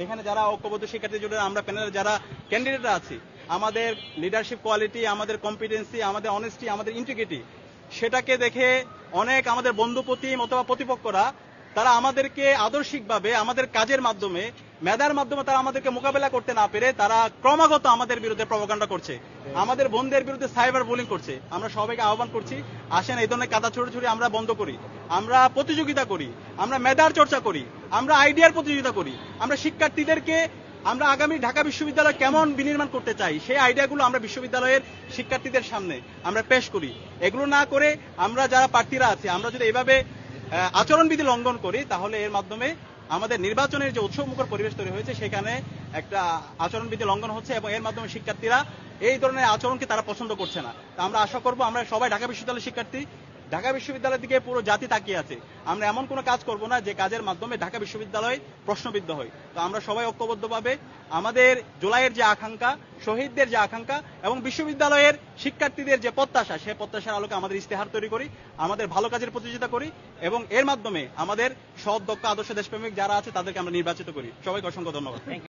এখানে যারা ঐক্যবদ্ধ শিক্ষার্থী জোটের আমরা প্যানেলের যারা ক্যান্ডিডেটরা আছি, আমাদের লিডারশিপ কোয়ালিটি, আমাদের কম্পিটেন্সি, আমাদের অনেস্টি, আমাদের ইন্টিগ্রিটি, সেটাকে দেখে অনেক আমাদের বন্ধুপ্রতিম অথবা প্রতিপক্ষরা তারা আমাদেরকে আদর্শিকভাবে আমাদের কাজের মাধ্যমে, মেধার মাধ্যমে তারা আমাদেরকে মোকাবেলা করতে না পেরে তারা ক্রমাগত আমাদের বিরুদ্ধে প্রপাগান্ডা করছে, আমাদের বন্ধুদের বিরুদ্ধে সাইবার বুলিং করছে। আমরা সবাইকে আহ্বান করছি, আসেন এই ধরনের কাদা ছুড়ে আমরা বন্ধ করি, আমরা প্রতিযোগিতা করি, আমরা মেধার চর্চা করি, আমরা আইডিয়ার প্রতিযোগিতা করি, আমরা শিক্ষার্থীদেরকে আমরা আগামী ঢাকা বিশ্ববিদ্যালয় কেমন বিনির্মাণ করতে চাই সেই আইডিয়াগুলো আমরা বিশ্ববিদ্যালয়ের শিক্ষার্থীদের সামনে আমরা পেশ করি। এগুলো না করে আমরা যারা প্রার্থীরা আছি, আমরা যদি এইভাবে আচরণবিধি লঙ্ঘন করি তাহলে এর মাধ্যমে আমাদের নির্বাচনের যে উৎসবমুখর পরিবেশ তৈরি হয়েছে সেখানে একটা আচরণবিধি লঙ্ঘন হচ্ছে এবং এর মাধ্যমে শিক্ষার্থীরা এই ধরনের আচরণকে তারা পছন্দ করছে না। তো আমরা আশা করব, আমরা সবাই ঢাকা বিশ্ববিদ্যালয়ের শিক্ষার্থী, ঢাকা বিশ্ববিদ্যালয়ের দিকে পুরো জাতি তাকিয়ে আছে, আমরা এমন কোনো কাজ করব না যে কাজের মাধ্যমে ঢাকা বিশ্ববিদ্যালয় প্রশ্নবিদ্ধ হয়। তো আমরা সবাই ঐক্যবদ্ধভাবে আমাদের জুলাইয়ের যে আকাঙ্ক্ষা, শহীদদের যে আকাঙ্ক্ষা এবং বিশ্ববিদ্যালয়ের শিক্ষার্থীদের যে প্রত্যাশা, সেই প্রত্যাশার আলোকে আমাদের ইস্তেহার তৈরি করি, আমাদের ভালো কাজের প্রতিযোগিতা করি এবং এর মাধ্যমে আমাদের সৎ, দক্ষ, আদর্শ দেশপ্রেমিক যারা আছে তাদেরকে আমরা নির্বাচিত করি। সবাইকে অসংখ্য ধন্যবাদ।